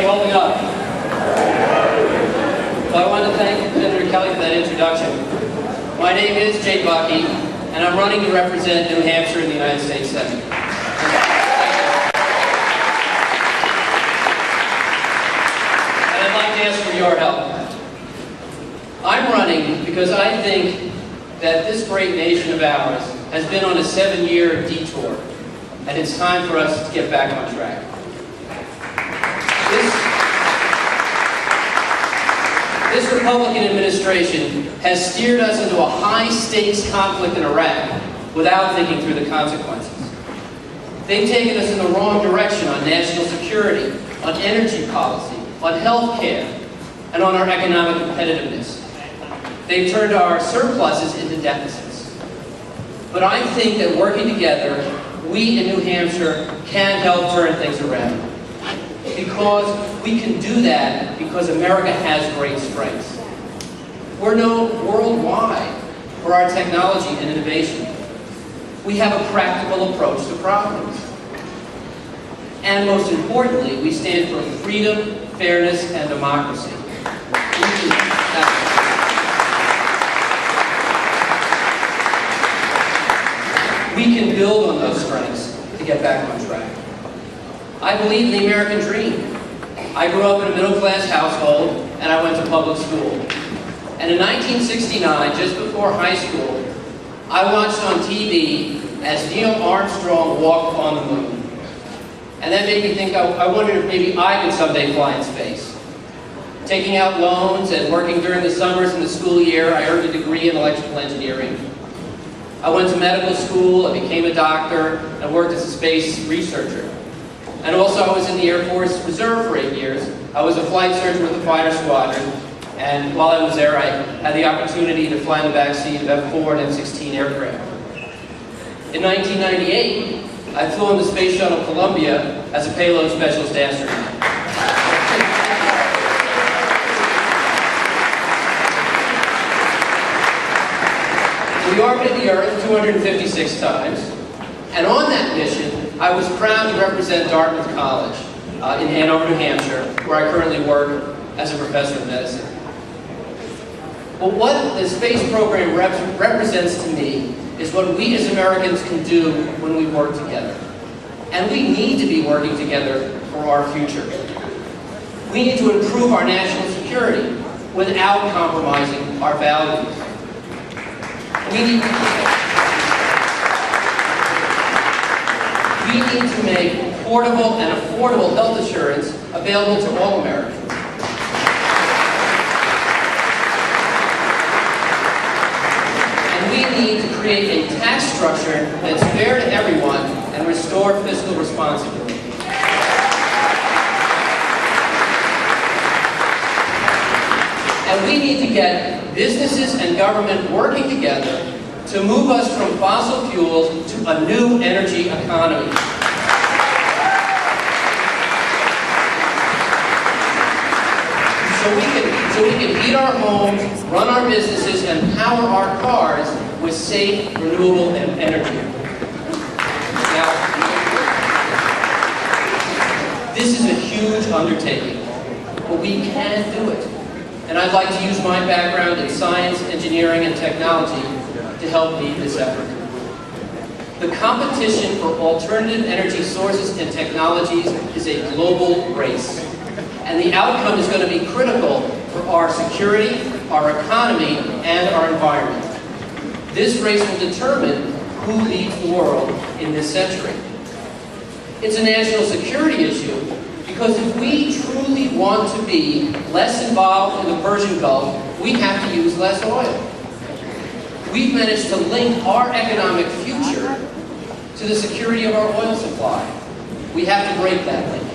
everybody holding up? Well, I want to thank Senator Kelly for that introduction. My name is Jay Buckey, and I'm running to represent New Hampshire in the United States Senate. And I'd like to ask for your help. I'm running because I think that this great nation of ours has been on a 7-year detour, and it's time for us to get back on track. This Republican administration has steered us into a high-stakes conflict in Iraq without thinking through the consequences. They've taken us in the wrong direction on national security, on energy policy, on health care, and on our economic competitiveness. They've turned our surpluses into deficits. But I think that working together, we in New Hampshire can help turn things around. Because we can do that because America has great strengths. We're known worldwide for our technology and innovation. We have a practical approach to problems. And most importantly, we stand for freedom, fairness, and democracy. We can build on those strengths to get back on track. I believe in the American dream. I grew up in a middle-class household, and I went to public school. And in 1969, just before high school, I watched on TV as Neil Armstrong walked on the moon. And that made me think, I wondered if maybe I could someday fly in space. Taking out loans and working during the summers in the school year, I earned a degree in electrical engineering. I went to medical school, I became a doctor, and worked as a space researcher. And also I was in the Air Force Reserve for 8 years. I was a flight surgeon with the fighter squadron, and while I was there I had the opportunity to fly in the backseat of F-4 and F-16 aircraft. In 1998, I flew on the Space Shuttle Columbia as a payload specialist astronaut. We orbited the Earth 256 times, and on that mission, I was proud to represent Dartmouth College in Hanover, New Hampshire, where I currently work as a professor of medicine. But what the space program represents to me is what we as Americans can do when we work together. And we need to be working together for our future. We need to improve our national security without compromising our values. We need to make portable and affordable health insurance available to all Americans. And we need to create a tax structure that's fair to everyone and restore fiscal responsibility. And we need to get businesses and government working together to move us from fossil fuels to a new energy economy. So we can heat our homes, run our businesses, and power our cars with safe, renewable energy. Now, this is a huge undertaking, but we can do it. And I'd like to use my background in science, engineering, and technology to help lead this effort. The competition for alternative energy sources and technologies is a global race. And the outcome is going to be critical for our security, our economy, and our environment. This race will determine who leads the world in this century. It's a national security issue because if we truly want to be less involved in the Persian Gulf, we have to use less oil. We've managed to link our economic future to the security of our oil supply. We have to break that link.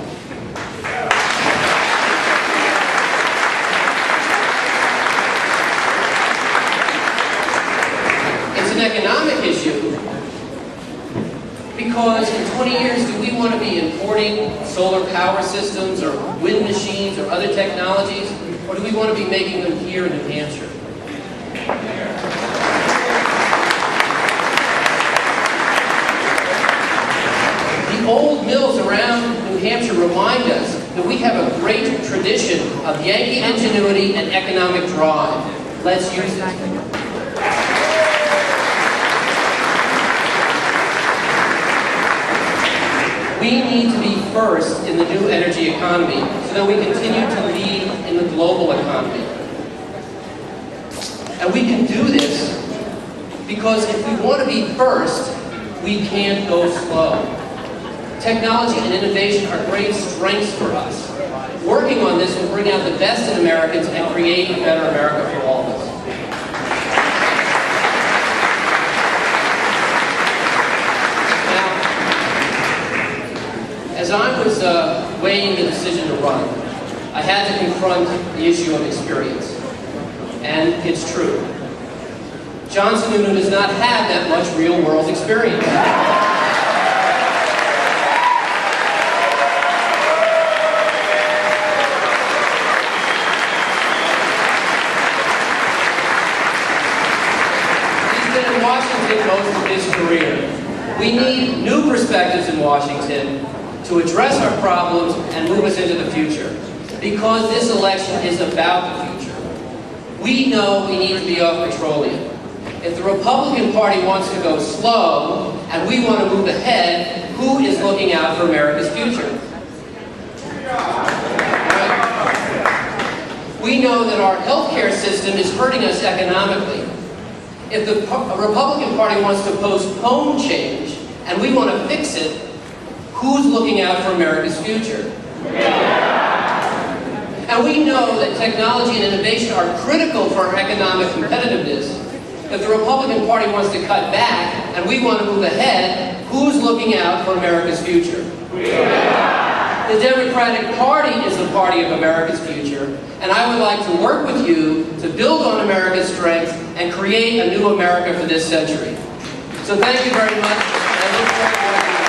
It's an economic issue because in 20 years, do we want to be importing solar power systems or wind machines or other technologies, or do we want to be making them here in New Hampshire? The old mills around New Hampshire remind us that we have a great tradition of Yankee ingenuity and economic drive. Let's use it. We need to be first in the new energy economy so that we continue to lead in the global economy. And we can do this because if we want to be first, we can't go slow. Technology and innovation are great strengths for us. Working on this will bring out the best in Americans and create a better America for all of us. As I was weighing the decision to run, I had to confront the issue of experience. And it's true. John Sununu does not have that much real-world experience. He's been in Washington most of his career. We need new perspectives in Washington to address our problems and move us into the future. Because this election is about the future. We know we need to be off petroleum. If the Republican Party wants to go slow and we want to move ahead, who is looking out for America's future? Right? We know that our healthcare system is hurting us economically. If the Republican Party wants to postpone change and we want to fix it, who's looking out for America's future? And we know that technology and innovation are critical for our economic competitiveness. If the Republican Party wants to cut back and we want to move ahead, who's looking out for America's future? The Democratic Party is the party of America's future, and I would like to work with you to build on America's strengths and create a new America for this century. So thank you very much. I look forward to working with you.